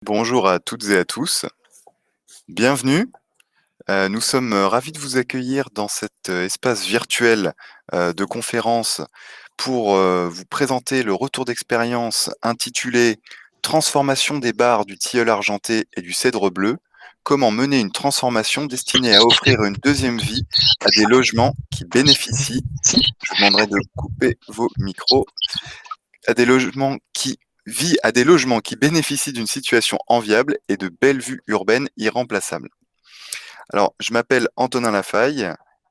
Bonjour à toutes et à tous, bienvenue. Nous sommes ravis de vous accueillir dans cet espace virtuel de conférence pour vous présenter le retour d'expérience intitulé Transformation des bars du tilleul argenté et du cèdre bleu. Comment mener une transformation destinée à offrir une deuxième vie à des logements qui bénéficient, je vous demanderai de couper vos micros, à des logements qui à des logements qui bénéficient d'une situation enviable et de belles vues urbaines irremplaçables. Alors, je m'appelle Antonin Lafaille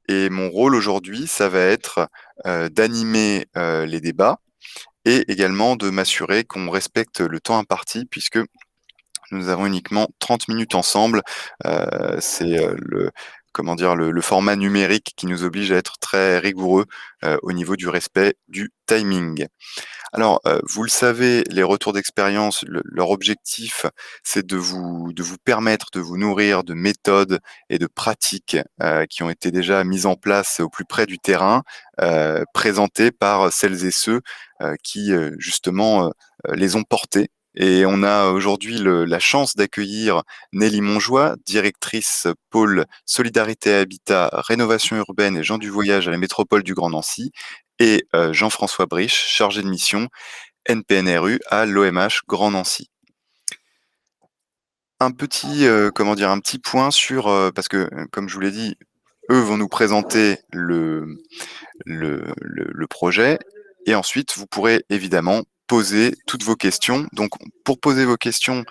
et mon rôle aujourd'hui, ça va être d'animer les débats et également de m'assurer qu'on respecte le temps imparti puisque nous avons uniquement 30 minutes ensemble. C'est comment dire, le format numérique qui nous oblige à être très rigoureux au niveau du respect du timing. Alors, vous le savez, les retours d'expérience, leur objectif, c'est de vous permettre de vous nourrir de méthodes et de pratiques, qui ont été déjà mises en place au plus près du terrain, présentées par celles et ceux, qui, justement, les ont portées. Et on a aujourd'hui la chance d'accueillir Nelly Monjoie, directrice pôle solidarité et habitat, rénovation urbaine et gens du voyage à la métropole du Grand Nancy, et Jean-François Briche, chargé de mission NPNRU à l'OMH Grand Nancy. Un petit, comment dire? Un petit point sur, parce que, comme je vous l'ai dit, eux vont nous présenter le projet et ensuite vous pourrez évidemment poser toutes vos questions. Donc pour poser vos questions,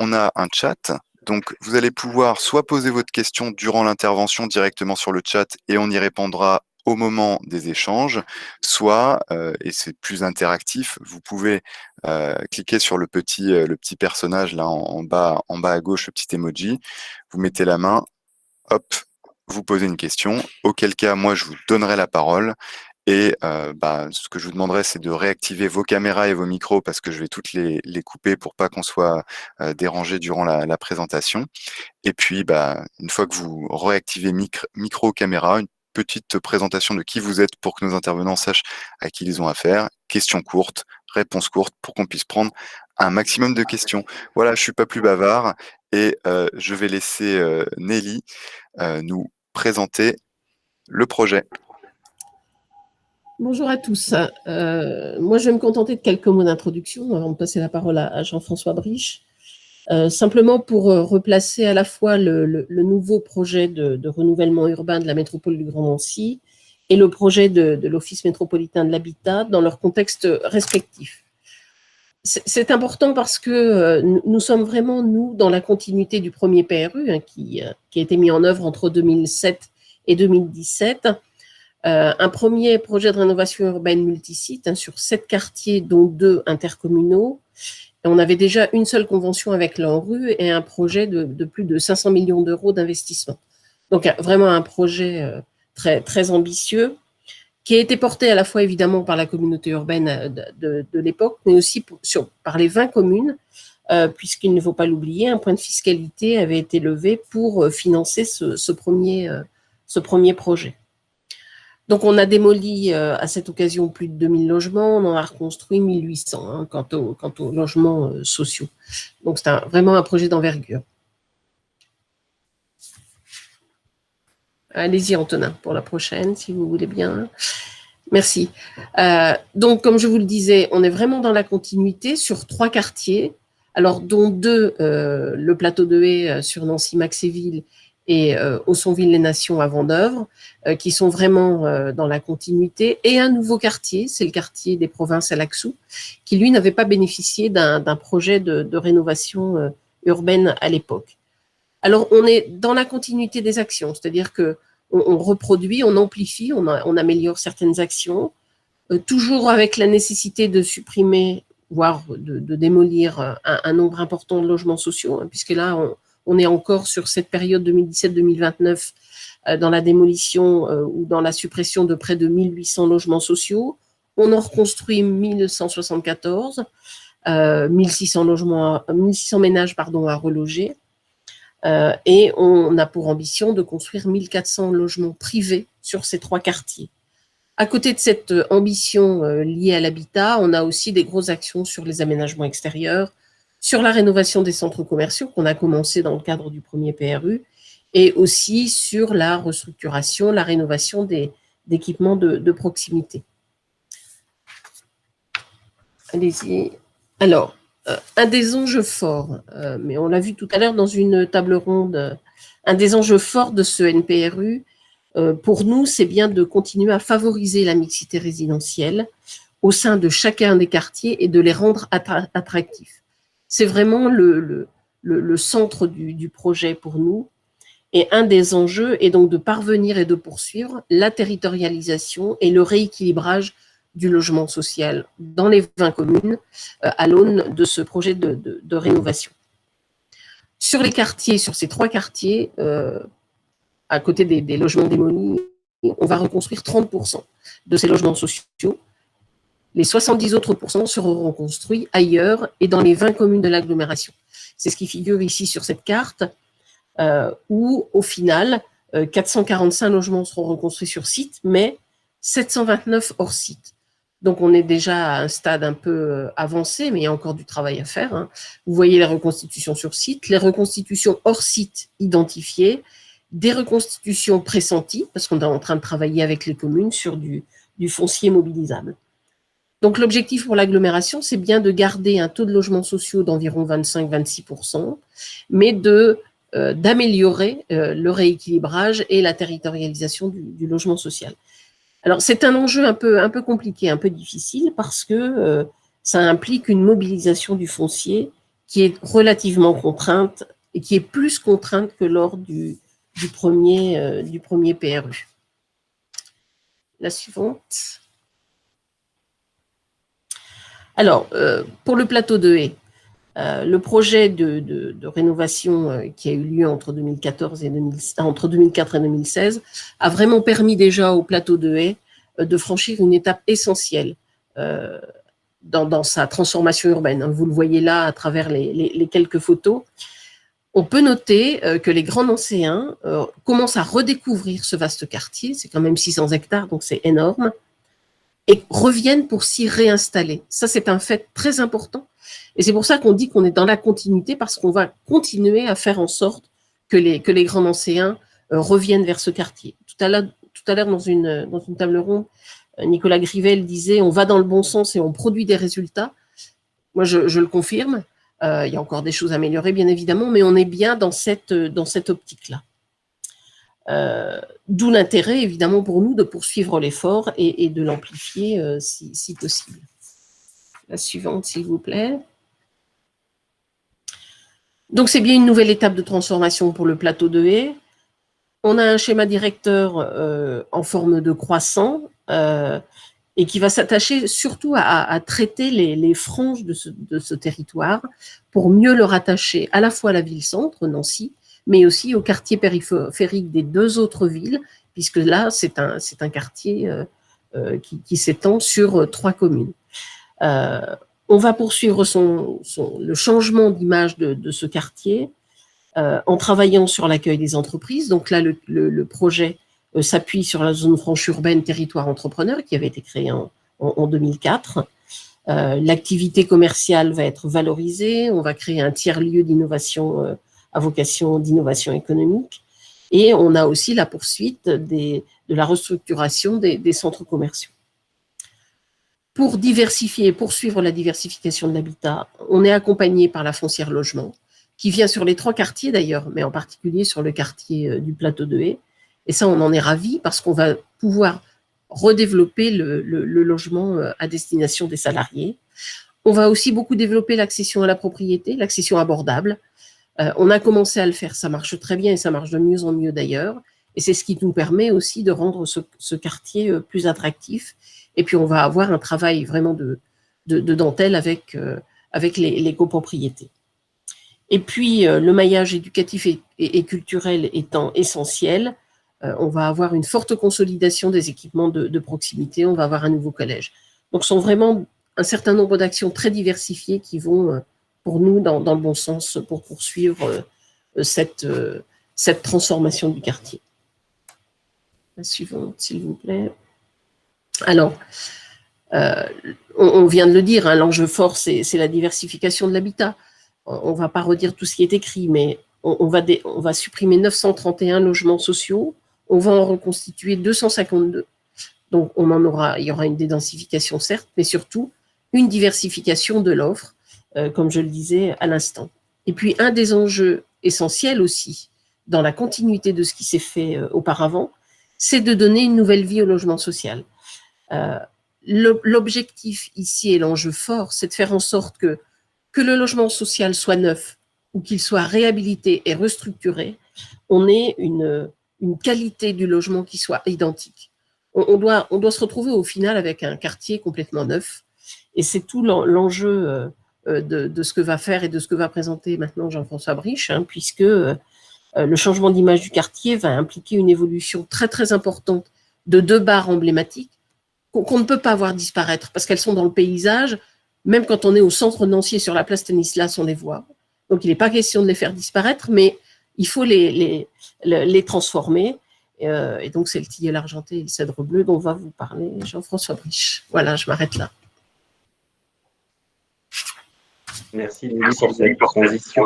on a un chat. Donc vous allez pouvoir soit poser votre question durant l'intervention directement sur le chat et on y répondra au moment des échanges, soit, et c'est plus interactif, vous pouvez cliquer sur le petit personnage là en bas à gauche, le petit emoji, vous mettez la main, hop, vous posez une question, auquel cas moi je vous donnerai la parole et ce que je vous demanderai, c'est de réactiver vos caméras et vos micros parce que je vais toutes les couper pour pas qu'on soit dérangé durant la présentation. Et puis, une fois que vous réactivez micro, caméra, une petite présentation de qui vous êtes pour que nos intervenants sachent à qui ils ont affaire. Questions courtes, réponses courtes pour qu'on puisse prendre un maximum de questions. Voilà, je suis pas plus bavard et je vais laisser Nelly nous présenter le projet. Bonjour à tous. Moi, je vais me contenter de quelques mots d'introduction avant de passer la parole à Jean-François Briche. Simplement pour replacer à la fois le nouveau projet de renouvellement urbain de la métropole du Grand Nancy et le projet de l'Office métropolitain de l'habitat dans leur contexte respectif. C'est important parce que nous sommes vraiment, nous, dans la continuité du premier PRU qui a été mis en œuvre entre 2007 et 2017. Un premier projet de rénovation urbaine multisite sur 7 quartiers, dont 2 intercommunaux. Et on avait déjà une seule convention avec l'ANRU et un projet de plus de 500 millions d'euros d'investissement. Donc vraiment un projet très, très ambitieux qui a été porté à la fois évidemment par la communauté urbaine de l'époque, mais aussi par les 20 communes, puisqu'il ne faut pas l'oublier, un point de fiscalité avait été levé pour financer ce premier projet. Donc, on a démoli à cette occasion plus de 2000 logements, on en a reconstruit 1800 quant aux logements sociaux. Donc, c'est vraiment un projet d'envergure. Allez-y, Antonin, pour la prochaine, si vous voulez bien. Merci. Donc, comme je vous le disais, on est vraiment dans la continuité sur 3 quartiers, alors dont 2, le plateau de Haye sur Nancy-Maxéville et Aussonville-les-Nations à Vendeuvre, qui sont vraiment dans la continuité, et un nouveau quartier, c'est le quartier des Provinces à Laxou, qui lui n'avait pas bénéficié d'un projet de rénovation urbaine à l'époque. Alors, on est dans la continuité des actions, c'est-à-dire que on reproduit, on amplifie, on améliore certaines actions, toujours avec la nécessité de supprimer, voire de démolir un nombre important de logements sociaux, puisque là, on est encore sur cette période 2017-2029 dans la démolition ou dans la suppression de près de 1800 logements sociaux. On en reconstruit 1174, 1600 ménages à reloger. Et on a pour ambition de construire 1400 logements privés sur ces 3 quartiers. À côté de cette ambition liée à l'habitat, on a aussi des grosses actions sur les aménagements extérieurs, sur la rénovation des centres commerciaux qu'on a commencé dans le cadre du premier PRU, et aussi sur la restructuration, la rénovation d'équipements de proximité. Allez-y. Alors, un des enjeux forts, mais on l'a vu tout à l'heure dans une table ronde, un des enjeux forts de ce NPRU, pour nous, c'est bien de continuer à favoriser la mixité résidentielle au sein de chacun des quartiers et de les rendre attractifs. C'est vraiment le centre du projet pour nous. Et un des enjeux est donc de parvenir et de poursuivre la territorialisation et le rééquilibrage du logement social dans les 20 communes à l'aune de ce projet de rénovation. Sur les quartiers, sur ces 3 quartiers, à côté des logements démolis, on va reconstruire 30% de ces logements sociaux. Les 70 autres pourcents seront reconstruits ailleurs et dans les 20 communes de l'agglomération. C'est ce qui figure ici sur cette carte, où au final, 445 logements seront reconstruits sur site, mais 729 hors site. Donc on est déjà à un stade un peu avancé, mais il y a encore du travail à faire, hein. Vous voyez les reconstitutions sur site, les reconstitutions hors site identifiées, des reconstitutions pressenties, parce qu'on est en train de travailler avec les communes sur du foncier mobilisable. Donc l'objectif pour l'agglomération, c'est bien de garder un taux de logements sociaux d'environ 25-26%, mais d'améliorer le rééquilibrage et la territorialisation du logement social. Alors c'est un enjeu un peu compliqué, un peu difficile, parce que ça implique une mobilisation du foncier qui est relativement contrainte et qui est plus contrainte que lors du premier PRU. La suivante. Alors, pour le plateau de Haye, le projet de rénovation qui a eu lieu entre 2004 et 2016 a vraiment permis déjà au plateau de Haye de franchir une étape essentielle dans sa transformation urbaine. Vous le voyez là à travers les quelques photos. On peut noter que les Grands Nancéens commencent à redécouvrir ce vaste quartier, c'est quand même 600 hectares, donc c'est énorme, et reviennent pour s'y réinstaller. Ça, c'est un fait très important. Et c'est pour ça qu'on dit qu'on est dans la continuité, parce qu'on va continuer à faire en sorte que les Grands Nancéens reviennent vers ce quartier. Tout à l'heure, dans une table ronde, Nicolas Grivel disait « on va dans le bon sens et on produit des résultats ». Moi, je le confirme. Il y a encore des choses à améliorer, bien évidemment, mais on est bien dans cette optique-là. D'où l'intérêt, évidemment, pour nous de poursuivre l'effort et de l'amplifier si possible. La suivante, s'il vous plaît. Donc, c'est bien une nouvelle étape de transformation pour le plateau de Haye. On a un schéma directeur en forme de croissant et qui va s'attacher surtout à traiter les franges de ce territoire pour mieux le rattacher à la fois à la ville-centre, Nancy, mais aussi au quartier périphérique des 2 autres villes, puisque là, c'est un quartier qui s'étend sur 3 communes. On va poursuivre le changement d'image de ce quartier en travaillant sur l'accueil des entreprises. Donc là, le projet s'appuie sur la zone franche urbaine territoire entrepreneur qui avait été créée en 2004. L'activité commerciale va être valorisée, on va créer un tiers-lieu d'innovation à vocation d'innovation économique, et on a aussi la poursuite de la restructuration des centres commerciaux. Pour diversifier et poursuivre la diversification de l'habitat, on est accompagné par la foncière logement, qui vient sur les 3 quartiers d'ailleurs, mais en particulier sur le quartier du plateau de Haye. Et ça, on en est ravis parce qu'on va pouvoir redévelopper le logement à destination des salariés. On va aussi beaucoup développer l'accession à la propriété, l'accession abordable. On a commencé à le faire, ça marche très bien et ça marche de mieux en mieux d'ailleurs. Et c'est ce qui nous permet aussi de rendre ce quartier plus attractif. Et puis, on va avoir un travail vraiment de dentelle avec les copropriétés. Et puis, le maillage éducatif et culturel étant essentiel, on va avoir une forte consolidation des équipements de proximité, on va avoir un nouveau collège. Donc, ce sont vraiment un certain nombre d'actions très diversifiées qui vont, pour nous, dans le bon sens pour poursuivre cette transformation du quartier. La suivante, s'il vous plaît. Alors, on vient de le dire, hein, l'enjeu fort, c'est la diversification de l'habitat. on ne va pas redire tout ce qui est écrit, mais on va supprimer 931 logements sociaux, on va en reconstituer 252. Donc, il y aura une dédensification, certes, mais surtout une diversification de l'offre, comme je le disais à l'instant. Et puis, un des enjeux essentiels aussi, dans la continuité de ce qui s'est fait auparavant, c'est de donner une nouvelle vie au logement social. L'objectif ici et l'enjeu fort, c'est de faire en sorte que le logement social soit neuf ou qu'il soit réhabilité et restructuré, on ait une qualité du logement qui soit identique. On doit se retrouver au final avec un quartier complètement neuf. Et c'est tout l'enjeu de ce que va faire et de ce que va présenter maintenant Jean-François Briche, hein, puisque le changement d'image du quartier va impliquer une évolution très très importante de 2 barres emblématiques qu'on ne peut pas voir disparaître parce qu'elles sont dans le paysage. Même quand on est au centre Nancier sur la place Stanislas, on les voit. Donc il n'est pas question de les faire disparaître, mais il faut les transformer. Et donc c'est le tilleul argenté et le cèdre bleu dont va vous parler Jean-François Briche. Voilà, je m'arrête là. Merci Nelly pour cette transition.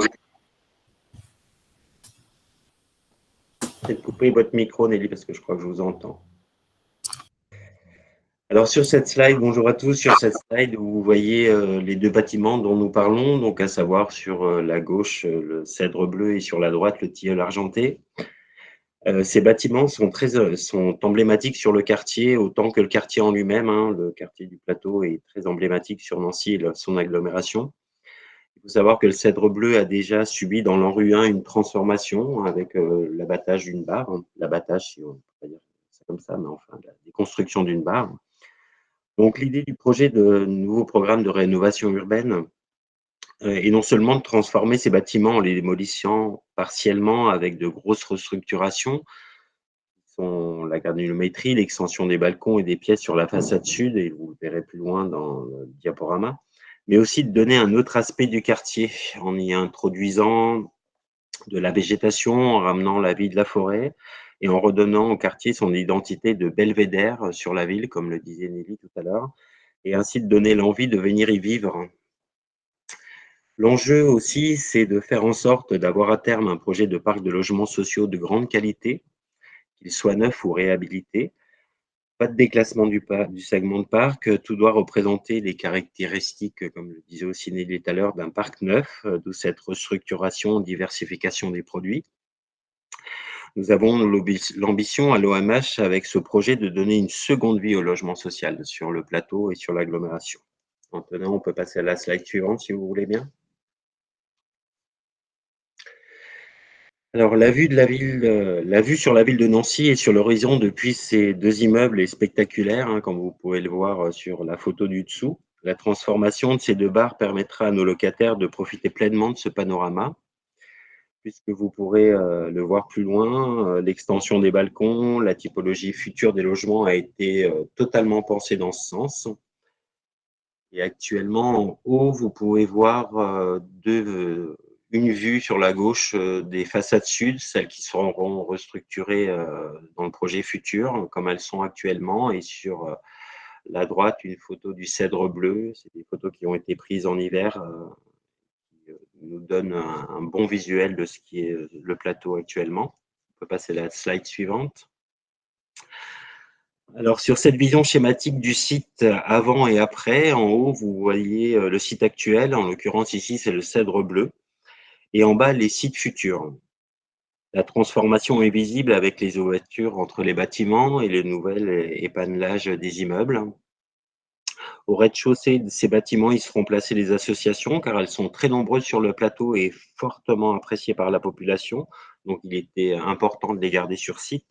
Peut-être couper votre micro Nelly parce que je crois que je vous entends. Alors sur cette slide, bonjour à tous, sur cette slide vous voyez les 2 bâtiments dont nous parlons, donc à savoir sur la gauche le cèdre bleu et sur la droite le tilleul argenté. Ces bâtiments sont emblématiques sur le quartier autant que le quartier en lui-même, hein. Le quartier du Plateau est très emblématique sur Nancy et son agglomération. Il faut savoir que le cèdre bleu a déjà subi dans l'ANRU 1 une transformation avec l'abattage d'une barre, hein. L'abattage, si on peut pas dire ça comme ça, mais enfin la déconstruction d'une barre. Donc l'idée du projet de nouveau programme de rénovation urbaine est non seulement de transformer ces bâtiments en les démolissant partiellement avec de grosses restructurations, qui sont la granulométrie, l'extension des balcons et des pièces sur la façade sud, et vous le verrez plus loin dans le diaporama, mais aussi de donner un autre aspect du quartier en y introduisant de la végétation, en ramenant la vie de la forêt et en redonnant au quartier son identité de belvédère sur la ville, comme le disait Nelly tout à l'heure, et ainsi de donner l'envie de venir y vivre. L'enjeu aussi, c'est de faire en sorte d'avoir à terme un projet de parc de logements sociaux de grande qualité, qu'il soit neuf ou réhabilité. Pas de déclassement du segment de parc, tout doit représenter les caractéristiques, comme le disait aussi Nelly tout à l'heure, d'un parc neuf, d'où cette restructuration, diversification des produits. Nous avons l'ambition à l'OMH avec ce projet de donner une seconde vie au logement social sur le plateau et sur l'agglomération. Maintenant, on peut passer à la slide suivante si vous voulez bien. Alors la vue sur la ville de Nancy et sur l'horizon depuis ces 2 immeubles est spectaculaire, hein, comme vous pouvez le voir sur la photo du dessous. La transformation de ces 2 barres permettra à nos locataires de profiter pleinement de ce panorama, puisque vous pourrez le voir plus loin, l'extension des balcons, la typologie future des logements a été totalement pensée dans ce sens. Et actuellement, en haut, vous pouvez voir une vue sur la gauche des façades sud, celles qui seront restructurées dans le projet futur, comme elles sont actuellement, et sur la droite, une photo du cèdre bleu. C'est des photos qui ont été prises en hiver, qui nous donnent un bon visuel de ce qui est le plateau actuellement. On peut passer à la slide suivante. Alors, sur cette vision schématique du site avant et après, en haut, vous voyez le site actuel. En l'occurrence, ici, c'est le cèdre bleu. Et en bas, les sites futurs. La transformation est visible avec les ouvertures entre les bâtiments et le nouvel épanelage des immeubles. Au rez-de-chaussée de ces bâtiments, ils seront placés les associations car elles sont très nombreuses sur le plateau et fortement appréciées par la population. Donc, il était important de les garder sur site.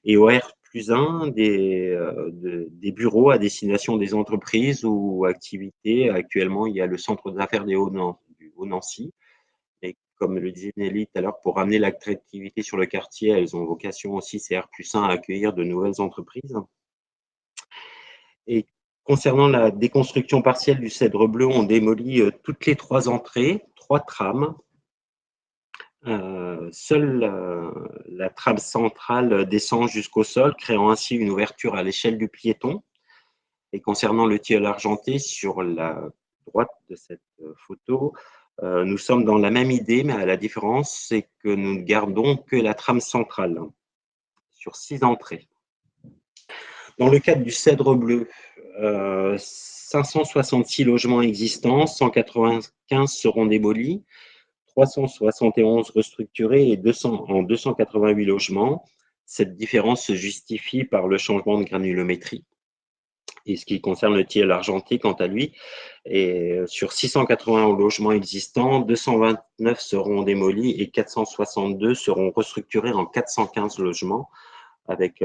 Et au R+1, des bureaux à destination des entreprises ou activités. Actuellement, il y a le centre d'affaires du Haut-Nancy. Et comme le disait Nelly tout à l'heure, pour ramener l'attractivité sur le quartier, elles ont vocation aussi, ces R+1, à accueillir de nouvelles entreprises. Et concernant la déconstruction partielle du cèdre bleu, on démolit toutes les 3 entrées, 3 trames. Seule la trame centrale descend jusqu'au sol, créant ainsi une ouverture à l'échelle du piéton. Et concernant le tilleul argenté, sur la droite de cette photo, Nous sommes dans la même idée, mais la différence, c'est que nous ne gardons que la trame centrale sur 6 entrées. Dans le cadre du Cèdre Bleu, 566 logements existants, 195 seront démolis, 371 restructurés et 288 logements. Cette différence se justifie par le changement de granulométrie. Et ce qui concerne le tilleul argenté, quant à lui, et sur 680 logements existants, 229 seront démolis et 462 seront restructurés en 415 logements, avec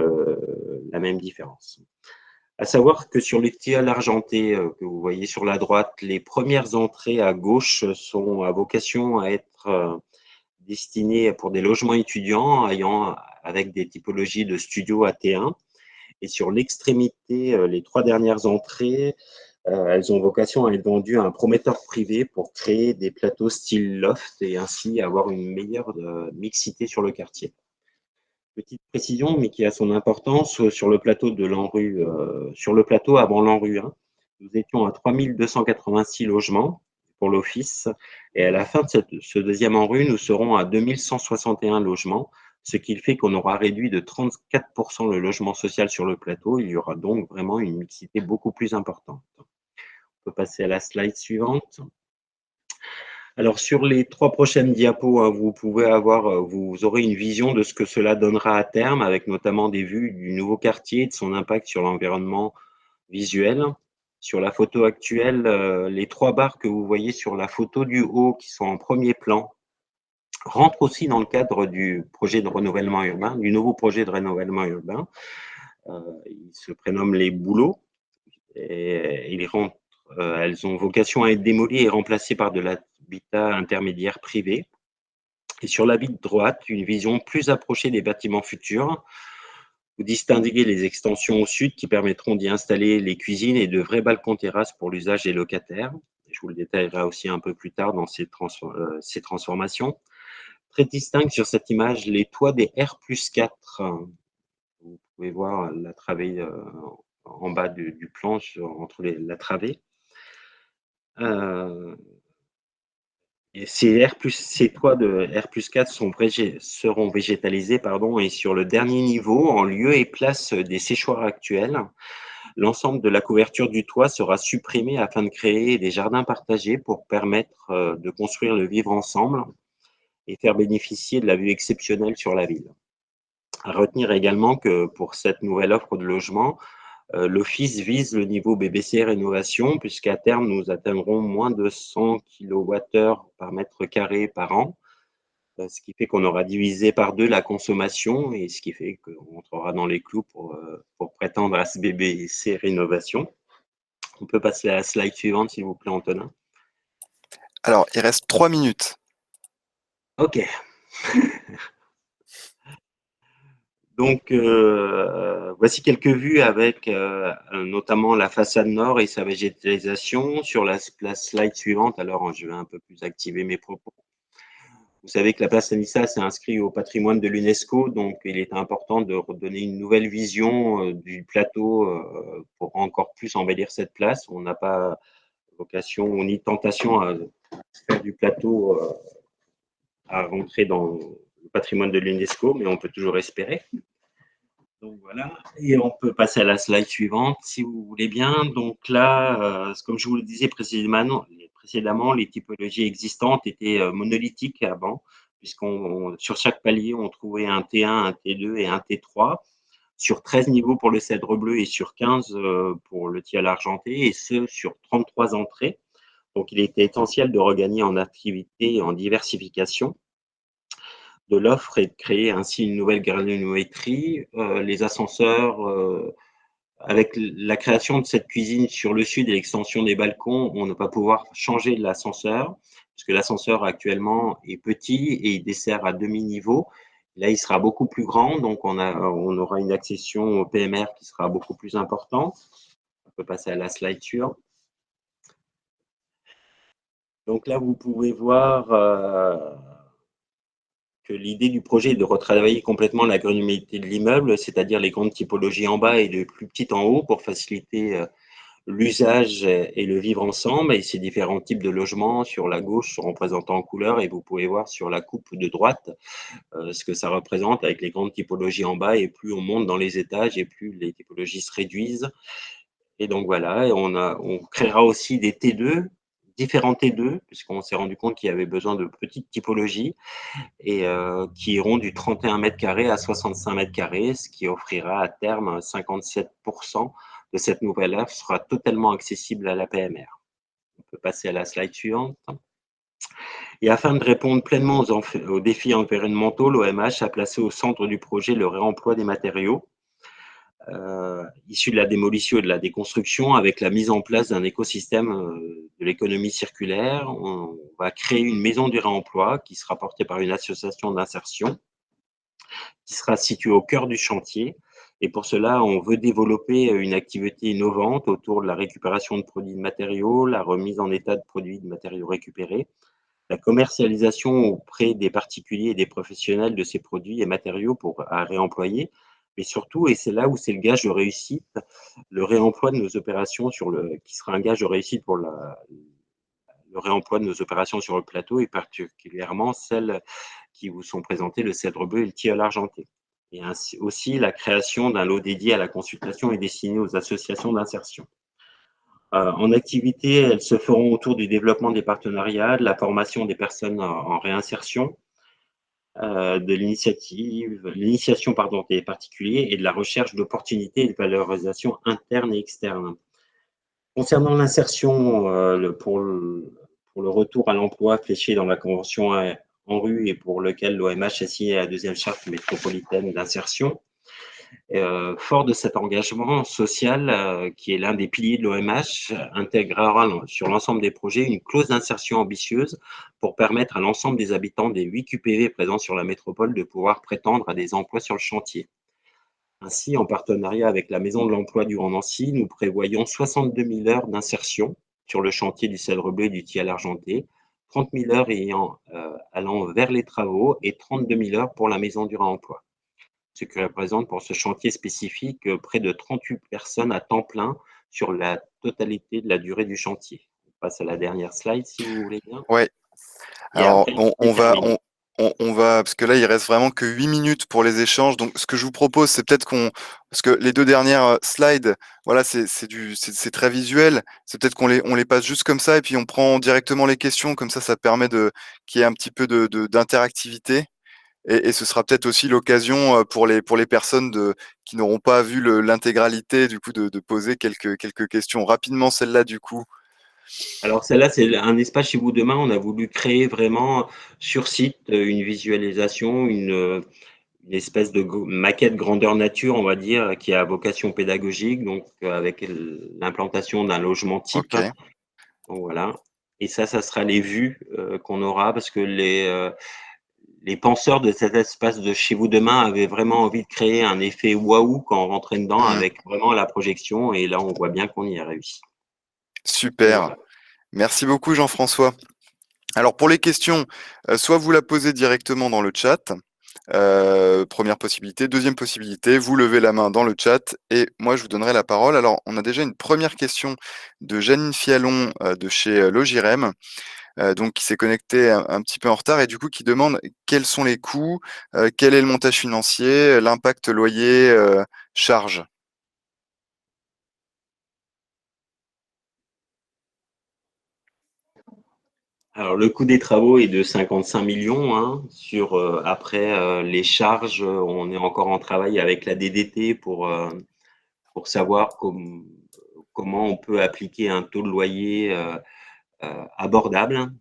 la même différence. À savoir que sur le tilleul argenté que vous voyez sur la droite, les premières entrées à gauche sont à vocation à être destinées pour des logements étudiants avec des typologies de studio à T1. Et sur l'extrémité, les 3 dernières entrées, elles ont vocation à être vendues à un prometteur privé pour créer des plateaux style loft et ainsi avoir une meilleure mixité sur le quartier. Petite précision, mais qui a son importance, sur le plateau de l'ANRU, sur le plateau avant l'ANRU 1, nous étions à 3286 logements pour l'office et à la fin de ce deuxième ANRU, nous serons à 2161 logements, ce qui fait qu'on aura réduit de 34% le logement social sur le plateau. Il y aura donc vraiment une mixité beaucoup plus importante. On peut passer à la slide suivante. Alors, sur les 3 prochaines diapos, vous aurez une vision de ce que cela donnera à terme, avec notamment des vues du nouveau quartier et de son impact sur l'environnement visuel. Sur la photo actuelle, les 3 barres que vous voyez sur la photo du haut, qui sont en premier plan, rentrent aussi dans le cadre du projet de renouvellement urbain, du nouveau projet de renouvellement urbain. Il se prénomme les bouleaux et elles ont vocation à être démolies et remplacées par de l'habitat intermédiaire privé. Et sur la vitre droite, une vision plus approchée des bâtiments futurs. Vous distinguez les extensions au sud qui permettront d'y installer les cuisines et de vrais balcons terrasses pour l'usage des locataires. Je vous le détaillerai aussi un peu plus tard dans ces transformations. Très distinct sur cette image, les toits des R+4. Vous pouvez voir la travée en bas du plan entre la travée. Et ces toits de R+4 seront végétalisés, et sur le dernier niveau, en lieu et place des séchoirs actuels, l'ensemble de la couverture du toit sera supprimé afin de créer des jardins partagés pour permettre de construire le vivre ensemble et faire bénéficier de la vue exceptionnelle sur la ville. À retenir également que pour cette nouvelle offre de logement, l'Office vise le niveau BBC Rénovation, puisqu'à terme, nous atteindrons moins de 100 kWh par mètre carré par an, ce qui fait qu'on aura divisé par 2 la consommation et ce qui fait qu'on entrera dans les clous pour prétendre à ce BBC Rénovation. On peut passer à la slide suivante, s'il vous plaît, Antonin. Alors, il reste 3 minutes. Ok. Donc, voici quelques vues avec notamment la façade nord et sa végétalisation. Sur la slide suivante, alors je vais un peu plus activer mes propos. Vous savez que la place Stanislas est inscrite au patrimoine de l'UNESCO, donc il est important de redonner une nouvelle vision du plateau pour encore plus embellir cette place. On n'a pas vocation ni tentation à faire du plateau à rentrer dans le patrimoine de l'UNESCO, mais on peut toujours espérer. Donc voilà, et on peut passer à la slide suivante si vous voulez bien. Donc là, comme je vous le disais précédemment, les typologies existantes étaient monolithiques avant, puisqu'on sur chaque palier, on trouvait un T1, un T2 et un T3, sur 13 niveaux pour le cèdre bleu et sur 15 pour le tilleul argenté, et ce sur 33 entrées. Donc il était essentiel de regagner en activité et en diversification de l'offre et de créer ainsi une nouvelle granulométrie. Les ascenseurs, avec la création de cette cuisine sur le sud et l'extension des balcons, on ne va pas pouvoir changer l'ascenseur, puisque l'ascenseur actuellement est petit et il dessert à demi-niveau. Là, il sera beaucoup plus grand, donc on aura une accession au PMR qui sera beaucoup plus importante. On peut passer à la slide suivante. Donc là, vous pouvez voir que l'idée du projet est de retravailler complètement la granularité de l'immeuble, c'est-à-dire les grandes typologies en bas et les plus petites en haut pour faciliter l'usage et le vivre ensemble, et ces différents types de logements sur la gauche sont représentés en couleur, et vous pouvez voir sur la coupe de droite ce que ça représente avec les grandes typologies en bas, et plus on monte dans les étages et plus les typologies se réduisent. Et donc voilà, et on créera aussi des T2, différents T2, puisqu'on s'est rendu compte qu'il y avait besoin de petites typologies, et qui iront du 31 mètres carrés à 65 mètres carrés, ce qui offrira à terme 57% de cette nouvelle offre sera totalement accessible à la PMR. On peut passer à la slide suivante. Et afin de répondre pleinement aux défis environnementaux, l'OMH a placé au centre du projet le réemploi des matériaux issus de la démolition et de la déconstruction, avec la mise en place d'un écosystème de l'économie circulaire. On va créer une maison du réemploi qui sera portée par une association d'insertion qui sera située au cœur du chantier. Et pour cela, on veut développer une activité innovante autour de la récupération de produits de matériaux, la remise en état de produits de matériaux récupérés, la commercialisation auprès des particuliers et des professionnels de ces produits et matériaux à réemployer, mais surtout, et c'est là où c'est le gage de réussite, le réemploi de nos opérations qui sera un gage de réussite pour le réemploi de nos opérations sur le plateau, et particulièrement celles qui vous sont présentées, le cèdre bleu et le tilleul argenté. Et ainsi aussi la création d'un lot dédié à la consultation et destiné aux associations d'insertion. En activité, elles se feront autour du développement des partenariats, de la formation des personnes en réinsertion, de l'initiation des particuliers, et de la recherche d'opportunités et de valorisation interne et externe. Concernant l'insertion, pour le retour à l'emploi fléché dans la convention ANRU, et pour lequel l'OMH a signé la deuxième charte métropolitaine d'insertion, fort de cet engagement social, qui est l'un des piliers de l'OMH, intégrera sur l'ensemble des projets une clause d'insertion ambitieuse pour permettre à l'ensemble des habitants des 8 QPV présents sur la métropole de pouvoir prétendre à des emplois sur le chantier. Ainsi, en partenariat avec la Maison de l'Emploi du Grand Nancy, nous prévoyons 62 000 heures d'insertion sur le chantier du cèdre bleu et du tilleul argenté, 30 000 heures allant vers les travaux et 32 000 heures pour la Maison du Réemploi, ce qui représente pour ce chantier spécifique près de 38 personnes à temps plein sur la totalité de la durée du chantier. On passe à la dernière slide, si vous voulez bien. Ouais. Et Alors, après, on va, parce que là, il reste vraiment que 8 minutes pour les échanges. Donc, ce que je vous propose, c'est peut-être parce que les deux dernières slides, voilà, c'est très visuel. C'est peut-être on les passe juste comme ça et puis on prend directement les questions. Comme ça permet qu'il y ait un petit peu d'interactivité. Et ce sera peut-être aussi l'occasion pour les personnes qui n'auront pas vu l'intégralité, du coup, de poser quelques questions. Rapidement, celle-là, du coup. Alors celle-là, c'est un espace chez vous demain. On a voulu créer vraiment sur site une visualisation, une espèce de maquette grandeur nature, on va dire, qui a vocation pédagogique, donc avec l'implantation d'un logement type. OK. Donc voilà. Et ça sera les vues qu'on aura, parce que les penseurs de cet espace de chez vous demain avaient vraiment envie de créer un effet waouh quand on rentrait dedans, Mmh. avec vraiment la projection. Et là, on voit bien qu'on y a réussi. Donc Super. voilà. Merci beaucoup, Jean-François. Alors, pour les questions, soit vous la posez directement dans le chat, première possibilité. Deuxième possibilité, vous levez la main dans le chat et moi, je vous donnerai la parole. Alors, on a déjà une première question de Janine Fialon de chez Logirem, donc qui s'est connectée un petit peu en retard et du coup qui demande quels sont les coûts, quel est le montage financier, l'impact loyer, charge. Alors, le coût des travaux est de 55 millions. Hein, après les charges, on est encore en travail avec la DDT pour savoir comment on peut appliquer un taux de loyer abordable,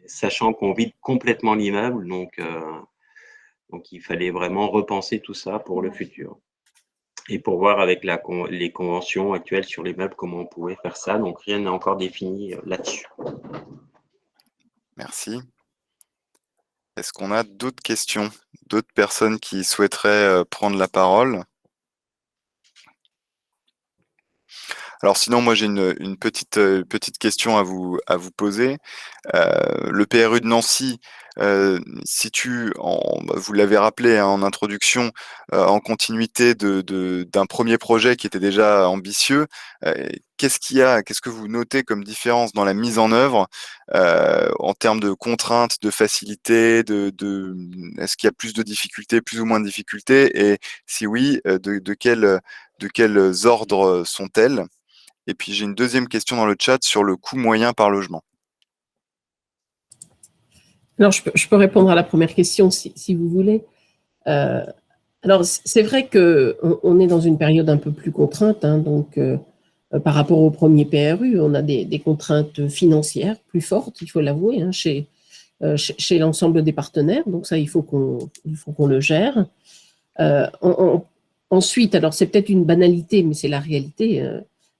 sachant qu'on vide complètement l'immeuble. Donc, il fallait vraiment repenser tout ça pour le futur. Et pour voir avec les conventions actuelles sur les meubles comment on pouvait faire ça. Donc, rien n'est encore défini là-dessus. Merci. Est-ce qu'on a d'autres questions, d'autres personnes qui souhaiteraient prendre la parole? Alors sinon, moi j'ai une petite question à vous poser. Le PRU de Nancy situe vous l'avez rappelé, hein, en introduction, en continuité d'un premier projet qui était déjà ambitieux. Qu'est-ce que vous notez comme différence dans la mise en œuvre, en termes de contraintes, de facilité, est-ce qu'il y a plus de difficultés, plus ou moins de difficultés? Et si oui, de quels ordres sont-elles? Et puis j'ai une deuxième question dans le chat sur le coût moyen par logement. Alors, je peux répondre à la première question si vous voulez. Alors, c'est vrai qu'on est dans une période un peu plus contrainte, hein, donc par rapport au premier PRU, on a des contraintes financières plus fortes, il faut l'avouer, hein, chez l'ensemble des partenaires, donc ça, il faut qu'on le gère. Ensuite, alors c'est peut-être une banalité, mais c'est la réalité,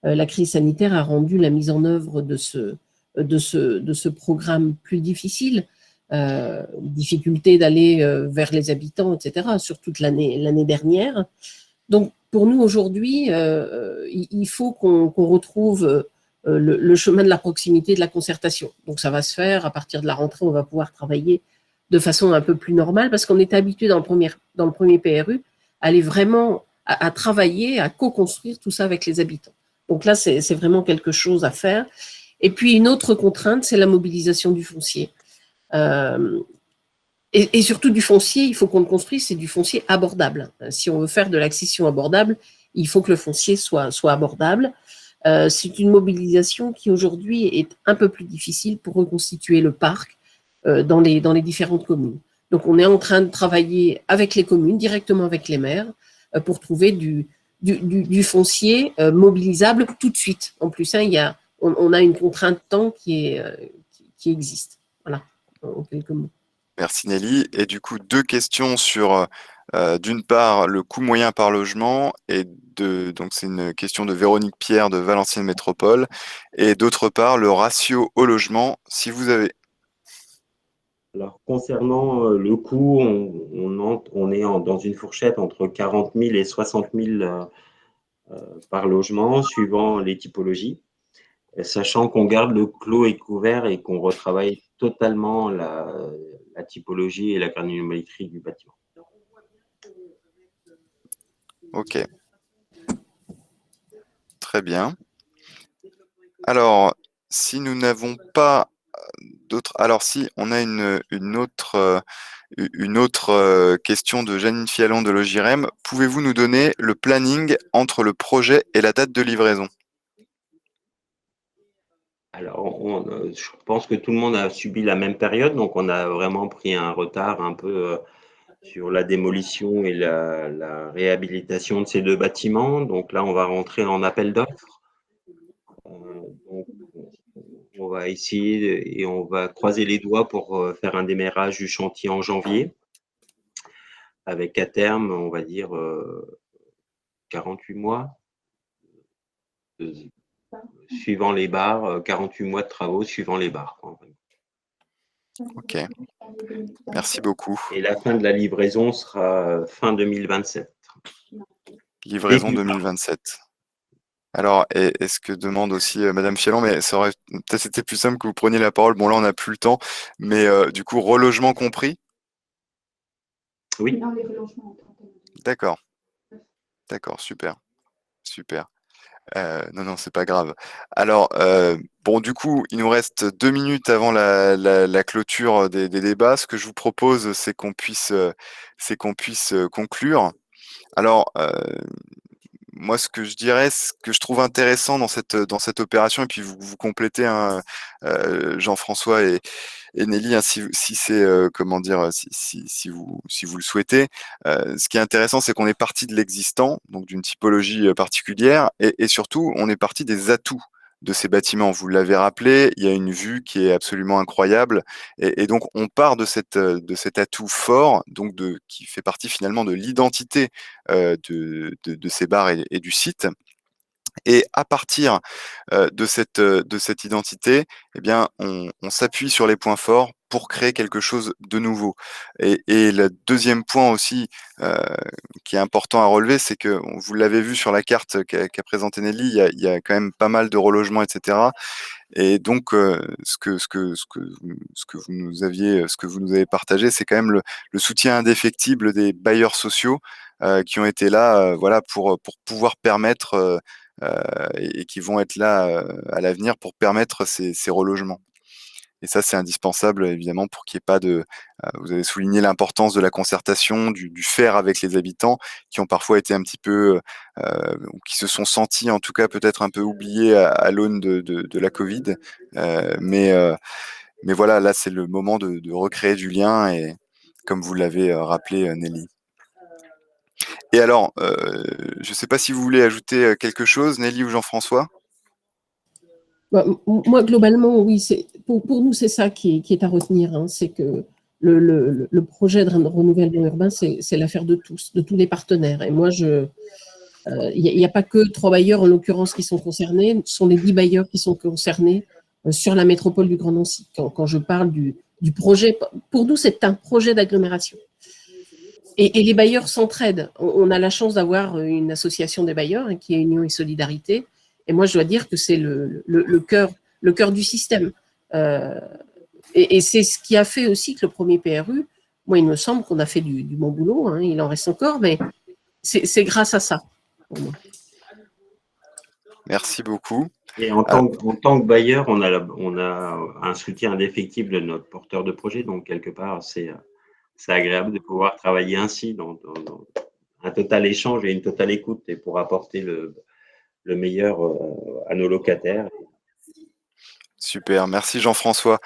la crise sanitaire a rendu la mise en œuvre de ce programme plus difficile. Difficulté d'aller vers les habitants, etc., sur toute l'année dernière. Donc, pour nous, aujourd'hui, il faut qu'on retrouve le chemin de la proximité, de la concertation. Donc, ça va se faire à partir de la rentrée, on va pouvoir travailler de façon un peu plus normale, parce qu'on est habitué dans le premier PRU à aller vraiment à travailler, à co-construire tout ça avec les habitants. Donc là, c'est vraiment quelque chose à faire. Et puis, une autre contrainte, c'est la mobilisation du foncier. Et surtout du foncier, il faut qu'on le construise, c'est du foncier abordable. Si on veut faire de l'accession abordable, il faut que le foncier soit abordable. C'est une mobilisation qui aujourd'hui est un peu plus difficile pour reconstituer le parc dans les différentes communes. Donc on est en train de travailler avec les communes, directement avec les maires, pour trouver du foncier mobilisable tout de suite. En plus, hein, on a une contrainte de temps qui existe. Voilà, en quelques mots. Merci Nelly. Et du coup, deux questions sur, d'une part, le coût moyen par logement, donc c'est une question de Véronique Pierre de Valenciennes Métropole, et d'autre part, le ratio au logement, si vous avez. Alors, concernant le coût, on est dans une fourchette entre 40 000 et 60 000 par logement, suivant les typologies, sachant qu'on garde le clos et couvert et qu'on retravaille totalement la typologie et la granulométrie du bâtiment. Ok. Très bien. Alors, si nous n'avons pas d'autres. Alors, si, on a une autre question de Janine Fialon de Logirem. Pouvez-vous nous donner le planning entre le projet et la date de livraison? Alors, je pense que tout le monde a subi la même période, donc on a vraiment pris un retard un peu sur la démolition et la réhabilitation de ces deux bâtiments. Donc là, on va rentrer en appel d'offres. Donc, on va essayer et on va croiser les doigts pour faire un démarrage du chantier en janvier, avec à terme, on va dire, 48 mois, suivant les bars, 48 mois de travaux suivant les bars. Ok, merci beaucoup. Et la fin de la livraison sera fin 2027. Livraison 2027. Alors, est-ce que demande aussi Madame Fialon, mais ça aurait peut-être été plus simple que vous preniez la parole. Bon, là, on n'a plus le temps, mais du coup, relogement compris? Oui. D'accord. D'accord, super. Super. Non, c'est pas grave. Alors, bon, du coup, il nous reste 2 minutes avant la clôture des débats. Ce que je vous propose, c'est qu'on puisse conclure. Alors, moi, ce que je dirais, ce que je trouve intéressant dans cette opération, et puis vous complétez, hein, Jean-François et Nelly, hein, si c'est comment dire, si vous le souhaitez. Ce qui est intéressant, c'est qu'on est parti de l'existant, donc d'une typologie particulière, et surtout, on est parti des atouts de ces bâtiments. Vous l'avez rappelé, il y a une vue qui est absolument incroyable, et donc on part de cet atout fort, donc qui fait partie finalement de l'identité de ces bars et du site. Et à partir de cette identité, eh bien, on s'appuie sur les points forts pour créer quelque chose de nouveau. Et le deuxième point aussi qui est important à relever, c'est que vous l'avez vu sur la carte qu'a présentée Nelly, il y a quand même pas mal de relogements, etc. Et donc, ce que vous nous avez partagé, c'est quand même le soutien indéfectible des bailleurs sociaux qui ont été là, voilà, pour pouvoir permettre et qui vont être là à l'avenir pour permettre ces relogements. Et ça, c'est indispensable, évidemment, pour qu'il n'y ait pas de. Vous avez souligné l'importance de la concertation, du faire avec les habitants, qui ont parfois été un petit peu, ou qui se sont sentis, en tout cas, peut-être un peu oubliés à l'aune de la Covid. Mais voilà, là, c'est le moment de recréer du lien, et comme vous l'avez rappelé, Nelly. Et alors, je ne sais pas si vous voulez ajouter quelque chose, Nelly ou Jean-François? Bah, moi, globalement, oui, pour nous, c'est ça qui est à retenir. Hein, c'est que le projet de renouvellement urbain, c'est l'affaire de tous, de tous les partenaires. Et moi, il n'y a pas que 3 bailleurs, en l'occurrence, qui sont concernés. Ce sont les 10 bailleurs qui sont concernés sur la métropole du Grand Nancy. Quand je parle du projet, pour nous, c'est un projet d'agglomération. Et les bailleurs s'entraident. On a la chance d'avoir une association des bailleurs hein, qui est Union et Solidarité. Et moi, je dois dire que c'est le cœur du système. Euh, et c'est ce qui a fait aussi que le premier PRU, moi, il me semble qu'on a fait du bon boulot. Hein, il en reste encore, mais c'est grâce à ça. Pour moi. Merci beaucoup. Et en tant que bailleur, on a un soutien indéfectible de notre porteur de projet. Donc, quelque part, c'est agréable de pouvoir travailler ainsi dans un total échange et une totale écoute et pour apporter le meilleur à nos locataires. Super, merci Jean-François.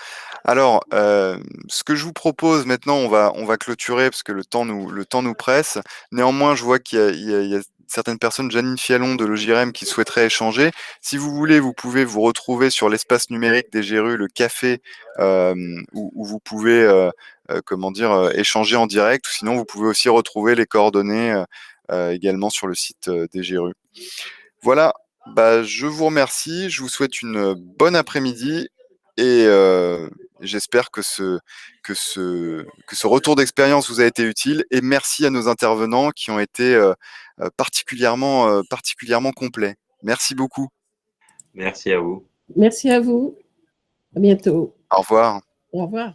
Alors, ce que je vous propose maintenant, on va clôturer parce que le temps nous presse. Néanmoins, je vois qu'il y a certaines personnes, Janine Fialon de Logirem, qui souhaiteraient échanger. Si vous voulez, vous pouvez vous retrouver sur l'espace numérique des GRU, le café, où vous pouvez comment dire, échanger en direct. Ou sinon, vous pouvez aussi retrouver les coordonnées également sur le site des GRU. Voilà, bah, je vous remercie, je vous souhaite une bonne après-midi et j'espère que ce retour d'expérience vous a été utile, et merci à nos intervenants qui ont été particulièrement complets. Merci beaucoup. Merci à vous. Merci à vous. À bientôt. Au revoir. Au revoir.